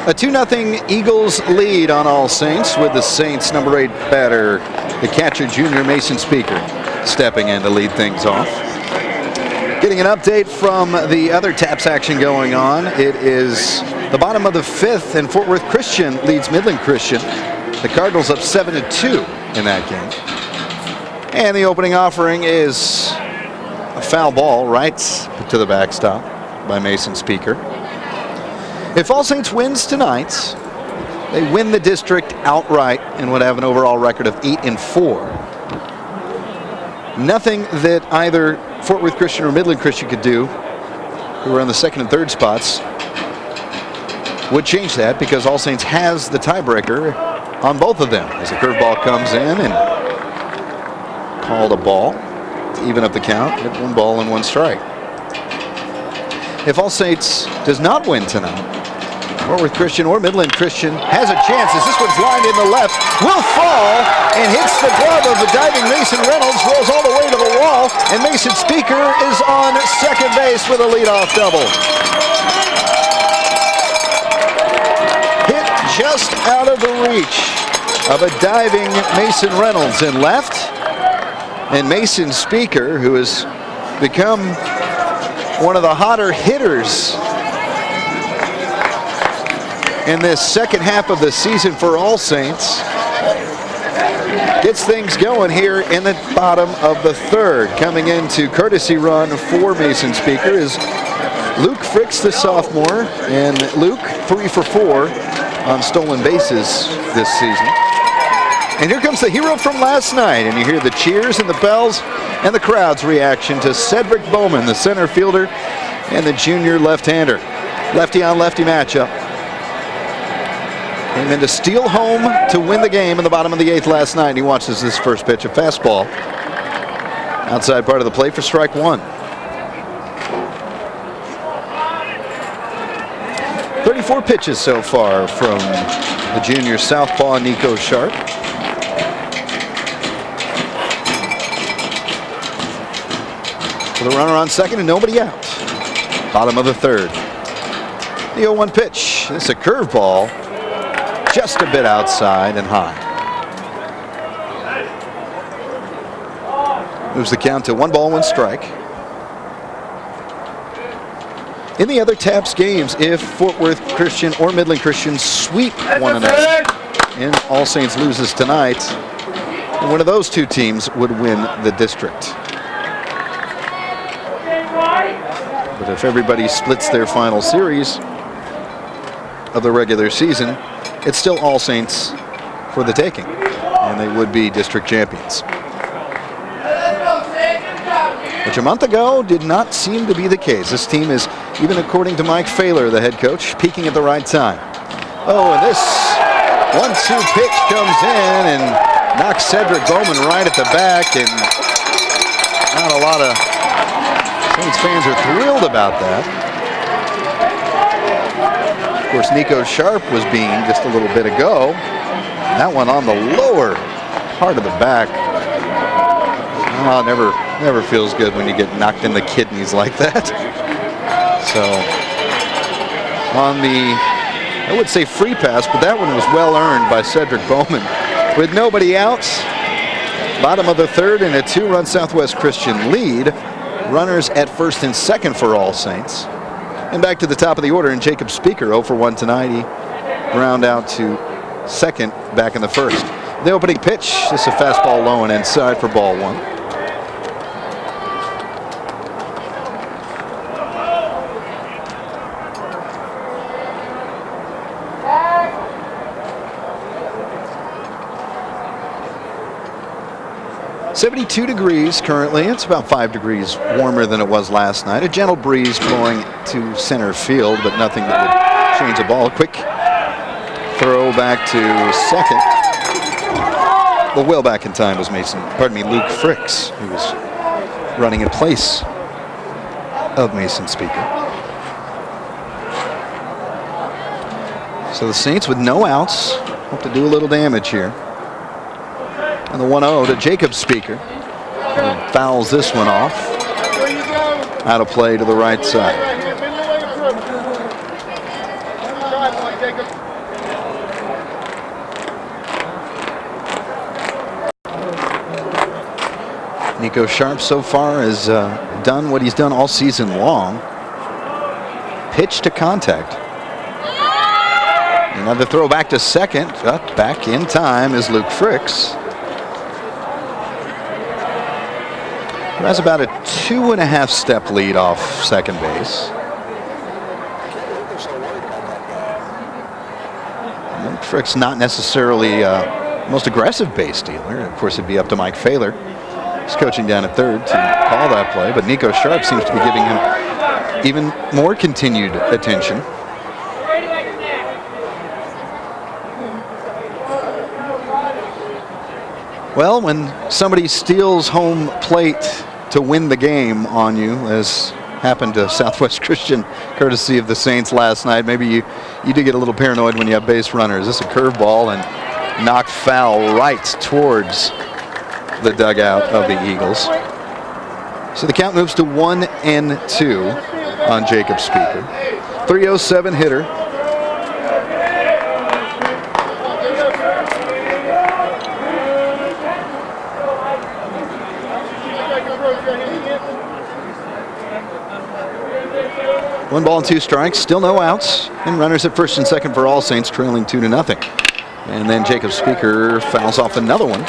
A 2-0 Eagles lead on All Saints, with the Saints' number 8 batter, the catcher, junior Mason Speaker, stepping in to lead things off. Getting an update from the other TAPS action going on. It is the bottom of the 5th, and Fort Worth Christian leads Midland Christian. The Cardinals up 7-2 in that game. And the opening offering is a foul ball right to the backstop by Mason Speaker. If All Saints wins tonight, they win the district outright and would have an overall record of 8-4. Nothing that either Fort Worth Christian or Midland Christian could do, who are on the 2nd and 3rd spots, would change that, because All Saints has the tiebreaker on both of them. As the curveball comes in and called a ball to even up the count at 1 ball and 1 strike. If All Saints does not win tonight, Fort Worth Christian or Midland Christian has a chance, as this one's lined in the left, will fall and hits the glove of the diving Mason Reynolds, rolls all the way to the wall, and Mason Speaker is on second base with a leadoff double. Hit just out of the reach of a diving Mason Reynolds in left, and Mason Speaker, who has become one of the hotter hitters in this second half of the season for All Saints, gets things going here in the bottom of the 3rd. Coming into courtesy run for Mason Speaker is Luke Fricks, the sophomore, and Luke 3 for 4 on stolen bases this season. And here comes the hero from last night, and you hear the cheers and the bells and the crowd's reaction to Cedric Bowman, the center fielder and the junior left-hander. Lefty on lefty matchup. Came in to steal home to win the game in the bottom of the 8th last night. And he watches this first pitch, a fastball outside part of the plate for strike 1. 34 pitches so far from the junior southpaw Nico Sharp. With a runner on second and nobody out. Bottom of the 3rd. The 0-1 pitch. This is a curveball, just a bit outside and high. Moves the count to 1 ball, 1 strike. In the other TAPS games, if Fort Worth Christian or Midland Christian sweep one another and All Saints loses tonight, one of those 2 teams would win the district. But if everybody splits their final series of the regular season, it's still All Saints for the taking, and they would be district champions. Which a month ago did not seem to be the case. This team is, even according to Mike Failer, the head coach, peaking at the right time. Oh, and this 1-2 pitch comes in and knocks Cedric Bowman right at the back, and not a lot of Saints fans are thrilled about that. Of course, Nico Sharp was beamed just a little bit ago. That one on the lower part of the back. Oh, never feels good when you get knocked in the kidneys like that. So, on the, I would say free pass, but that one was well earned by Cedric Bowman. With nobody out, bottom of the 3rd and a 2-run Southwest Christian lead. Runners at 1st and 2nd for All Saints. And back to the top of the order, and Jacob Speaker 0 for 1 tonight. He ground out to 2nd back in the 1st. The opening pitch, this is a fastball low and inside for ball 1. .72 degrees currently. It's about 5 degrees warmer than it was last night. A gentle breeze blowing to center field, but nothing that would change the ball. A quick throw back to 2nd. The well back in time was Luke Fricks, who was running in place of Mason Speaker. So the Saints with no outs hope to do a little damage here. And the 1-0 to Jacob Speaker. And fouls this one off. Out of play to the right side. Nico Sharp so far has done what he's done all season long. Pitch to contact. Another throw back to second. Back in time is Luke Fricks. That's about a 2.5 step lead off second base. Luke Fricks not necessarily most aggressive base stealer. Of course, it'd be up to Mike Failer. He's coaching down at third to call that play, but Nico Sharp seems to be giving him even more continued attention. Well, when somebody steals home plate to win the game on you, as happened to Southwest Christian courtesy of the Saints last night, maybe you do get a little paranoid when you have base runners. This is a curveball and knocked foul right towards the dugout of the Eagles. So the count moves to 1-2 on Jacob Speaker. 307 hitter. One ball and 2 strikes, still no outs, and runners at first and second for All Saints, trailing 2-0. And then Jacob Speaker fouls off another one.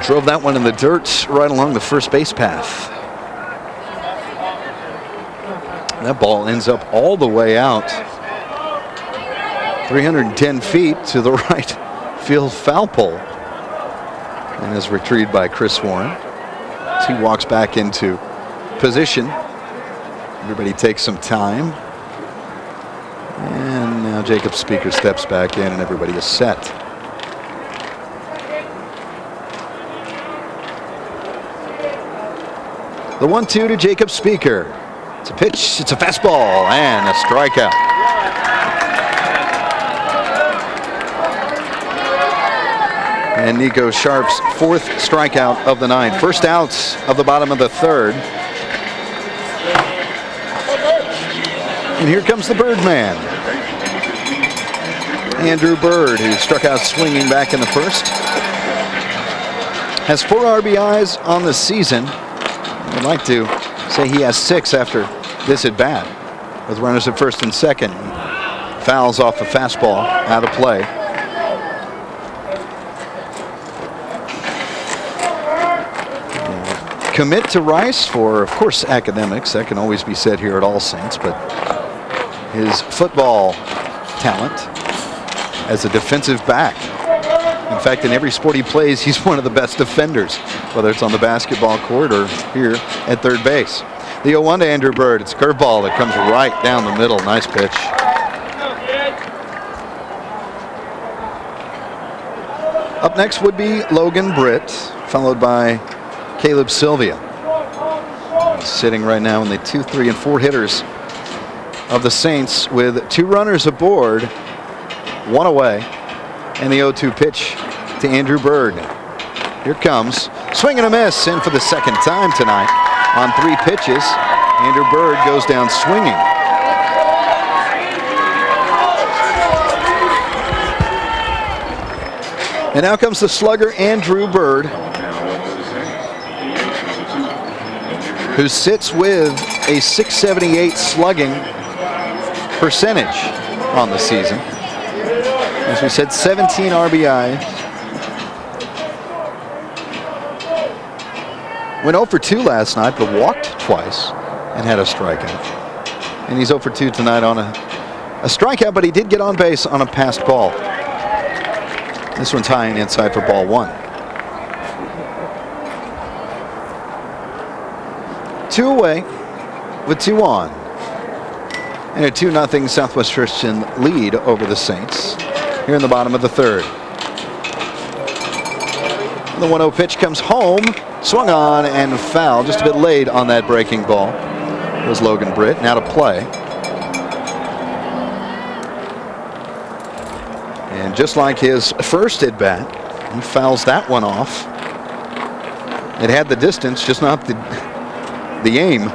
Drove that one in the dirt right along the first base path. That ball ends up all the way out, 310 feet to the right field foul pole, and is retrieved by Chris Warren as he walks back into position. Everybody takes some time, and now Jacob Speaker steps back in and everybody is set. The 1-2 to Jacob Speaker. It's a pitch, it's a fastball, and a strikeout. And Nico Sharp's 4th strikeout of the night. First out of the bottom of the 3rd. And here comes the Birdman. Andrew Bird, who struck out swinging back in the first, has 4 RBIs on the season. I'd like to say he has 6 after this at bat, with runners at first and second. Fouls off a fastball out of play. Commit to Rice for, of course, academics. That can always be said here at All Saints, but his football talent as a defensive back. In fact, in every sport he plays, he's one of the best defenders, whether it's on the basketball court or here at third base. The 0-1 to Andrew Bird. It's a curveball that comes right down the middle. Nice pitch. Up next would be Logan Britt, followed by Caleb Sylvia. Sitting right now in the 2, 3, and 4 hitters of the Saints with 2 runners aboard, 1 away, and the 0-2 pitch to Andrew Bird. Here comes, swing and a miss, and for the second time tonight on 3 pitches, Andrew Bird goes down swinging. And now comes the slugger Andrew Bird, who sits with a .678 slugging percentage on the season. As we said, 17 RBIs. Went 0 for 2 last night, but walked twice and had a strikeout. And he's 0 for 2 tonight on a strikeout, but he did get on base on a passed ball. This one's high and inside for ball 1. 2 away with 2 on. And a 2-0 Southwest Christian lead over the Saints here in the bottom of the 3rd. The 1-0 pitch comes home, swung on and foul, just a bit late on that breaking ball. It was Logan Britt, now to play. And just like his first at bat, he fouls that one off. It had the distance, just not the aim.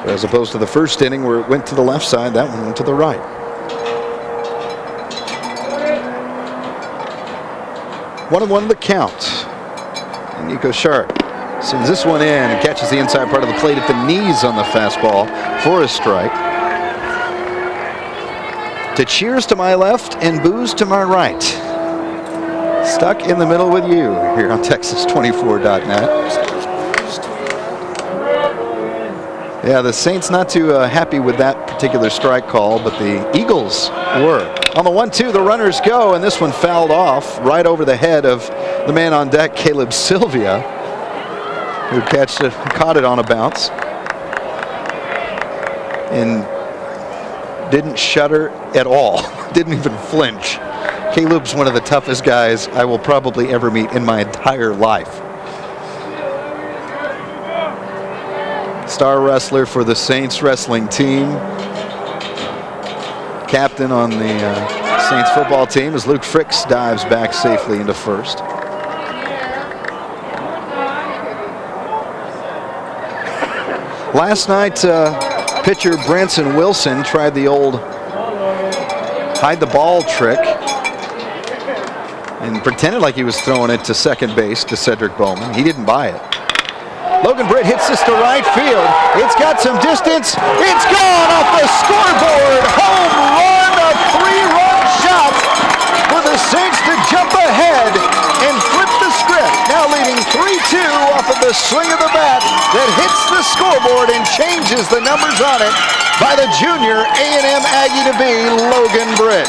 As opposed to the first inning where it went to the left side, that one went to the right. 1-1 the count. And Nico Sharp sends this one in and catches the inside part of the plate at the knees on the fastball for a strike. To cheers to my left and boos to my right. Stuck in the middle with you here on Texas24.net. Yeah, the Saints not too happy with that particular strike call, but the Eagles were. On the 1-2, the runners go, and this one fouled off right over the head of the man on deck, Caleb Sylvia, who caught it on a bounce and didn't shudder at all, didn't even flinch. Caleb's one of the toughest guys I will probably ever meet in my entire life. Star wrestler for the Saints wrestling team. Captain on the Saints football team as Luke Fricks dives back safely into first. Last night, pitcher Branson Wilson tried the old hide the ball trick and pretended like he was throwing it to second base to Cedric Bowman. He didn't buy it. Logan Britt hits this to right field. It's got some distance. It's gone off the scoreboard. Home run, a 3-run shot for the Saints to jump ahead and flip the script. Now leading 3-2 off of the swing of the bat that hits the scoreboard and changes the numbers on it by the junior A&M Aggie-to-be, Logan Britt.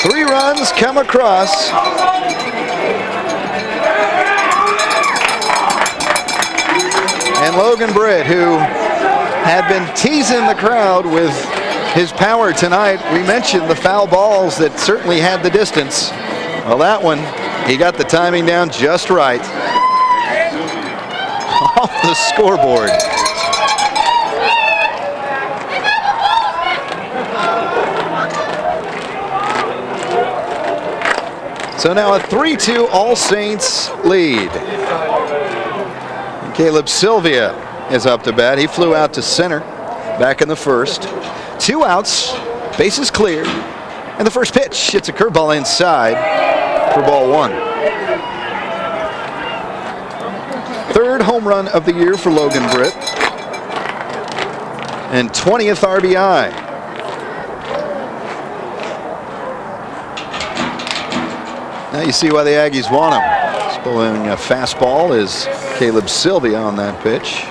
Three runs come across. And Logan Britt, who had been teasing the crowd with his power tonight. We mentioned the foul balls that certainly had the distance. Well, that one, he got the timing down just right. Off the scoreboard. So now a 3-2 All Saints lead. And Caleb Sylvia is up to bat. He flew out to center back in the first. 2 outs, bases clear. And the first pitch, it's a curveball inside for ball 1. Third home run of the year for Logan Britt. And 20th RBI. Now you see why the Aggies want him. Spilling a fastball is Caleb Sylvia on that pitch.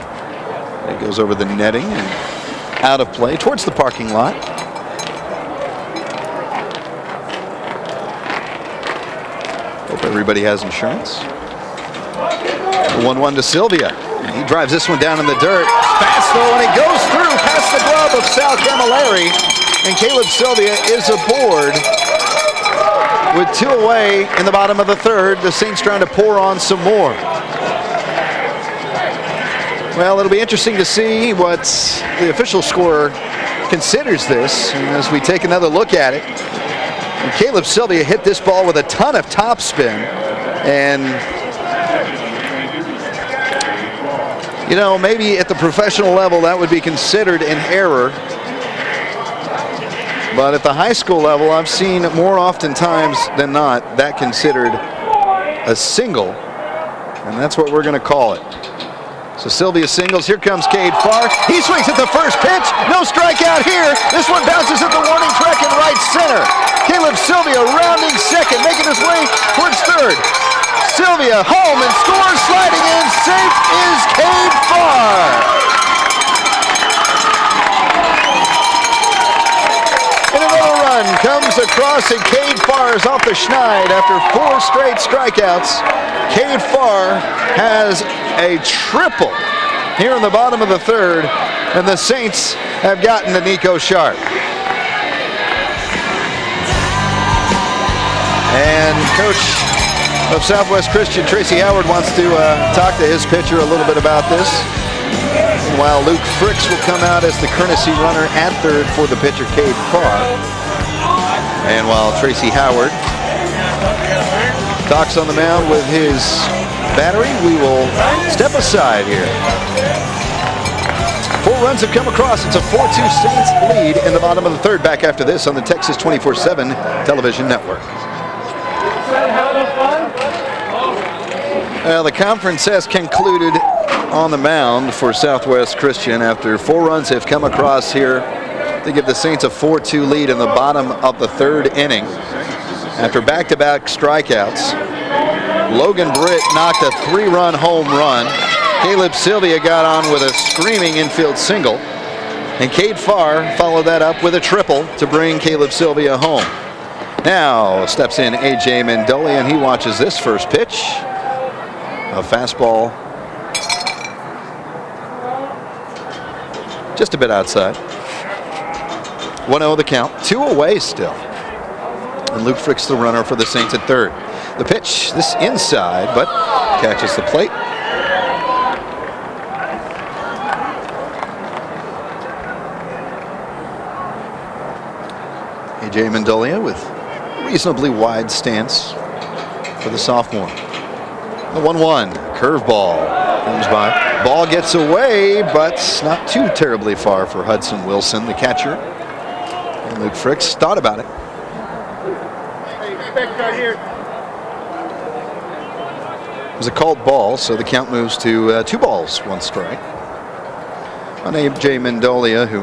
It goes over the netting and out of play towards the parking lot. Hope everybody has insurance. 1-1 to Sylvia. And he drives this one down in the dirt. Fast though, and it goes through past the glove of Sal Camilleri. And Caleb Sylvia is aboard. With 2 away in the bottom of the third, the Saints trying to pour on some more. Well, it'll be interesting to see what the official scorer considers this as we take another look at it. And Caleb Sylvia hit this ball with a ton of topspin. And, you know, maybe at the professional level that would be considered an error. But at the high school level, I've seen more oftentimes than not that considered a single, and that's what we're going to call it. So Sylvia singles. Here comes Cade Farr. He swings at the first pitch. No strikeout here. This one bounces at the warning track in right center. Caleb Sylvia rounding second, making his way towards third. Sylvia home and scores, sliding in. Safe is Cade Farr. And another run comes across, and Cade Farr is off the schneid after 4 straight strikeouts. Cade Farr has a triple here in the bottom of the third, and the Saints have gotten to Nico Sharp. And coach of Southwest Christian, Tracy Howard, wants to talk to his pitcher a little bit about this. While Luke Fricks will come out as the courtesy runner at third for the pitcher, Cade Farr. And while Tracy Howard talks on the mound with his battery, we will step aside here. 4 runs have come across. It's a 4-2 Saints lead in the bottom of the third. Back after this on the Texas 24/7 television network. Well, the conference has concluded on the mound for Southwest Christian after 4 runs have come across here to give the Saints a 4-2 lead in the bottom of the third inning. After back-to-back strikeouts, Logan Britt knocked a 3-run home run. Caleb Sylvia got on with a screaming infield single. And Cade Farr followed that up with a triple to bring Caleb Sylvia home. Now steps in A.J. Mendolia, and he watches this first pitch. A fastball just a bit outside. 1-0 the count. 2 away still. And Luke Fricks the runner for the Saints at third. The pitch, this inside, but catches the plate. A.J. Mendolia with reasonably wide stance for the sophomore. The 1-1 curveball comes by. Ball gets away, but not too terribly far for Hudson Wilson, the catcher. And Luke Fricks thought about it. It was a called ball, so the count moves to 2 balls, 1 strike. On A.J. Mendolia, who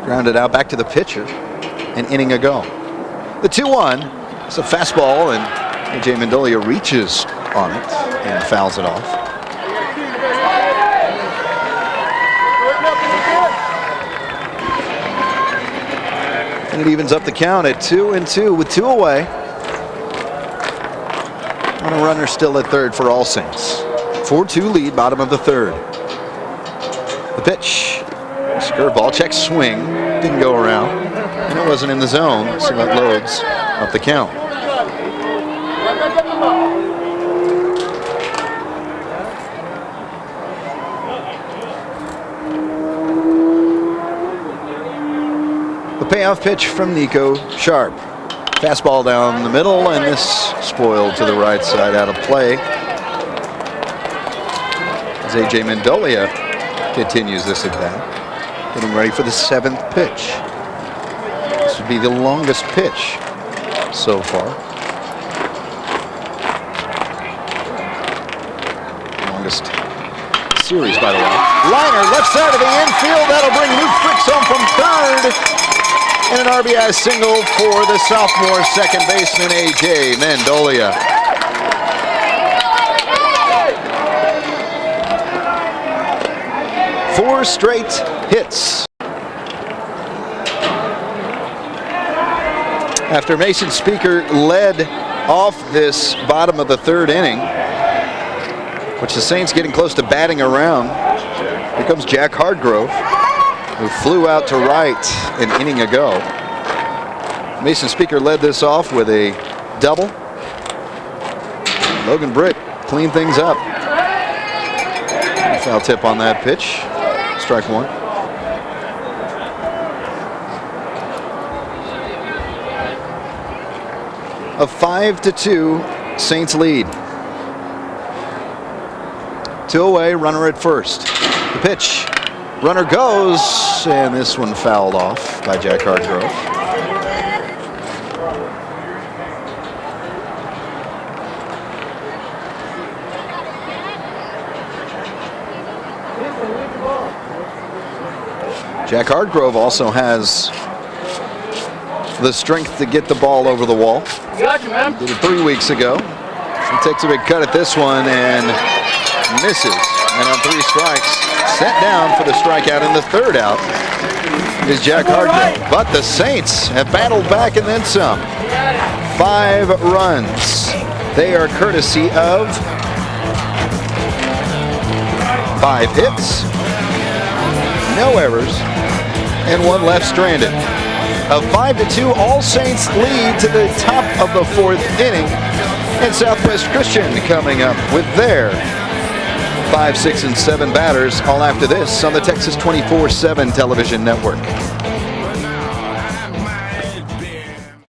grounded out back to the pitcher an inning ago. The 2-1 is a fastball, and A.J. Mendolia reaches on it and fouls it off. And it evens up the count at 2-2 with 2 away. And a runner still at third for All Saints. 4-2 lead, bottom of the third. The pitch. Curveball, check swing. Didn't go around. And it wasn't in the zone, so that loads up the count. The payoff pitch from Nico Sharp. Fastball down the middle, and this spoiled to the right side, out of play. As A.J. Mendolia continues this at bat, getting ready for the 7th pitch. This would be the longest pitch so far. Longest series, by the way. Liner, left side of the infield. That'll bring Luke Fricks home from third. And an RBI single for the sophomore second baseman, A.J. Mendolia. Four straight hits. After Mason Speaker led off this bottom of the third inning, which the Saints getting close to batting around, here comes Jack Hardgrove, who flew out to right an inning ago. Mason Speaker led this off with a double. Logan Britt cleaned things up. Foul tip on that pitch. Strike 1. A 5-2 Saints lead. 2 away, runner at first. The pitch. Runner goes, and this one fouled off by Jack Hardgrove. Jack Hardgrove also has the strength to get the ball over the wall. Did it 3 weeks ago. He takes a big cut at this one and misses. And on 3 strikes, set down for the strikeout, and the third out is Jack Hardgrove. But the Saints have battled back and then some. 5 runs. They are courtesy of 5 hits, no errors, and 1 left stranded. A 5-2 All Saints lead to the top of the 4th inning. And Southwest Christian coming up with their 5, 6, and 7 batters all after this on the Texas 24/7 television network.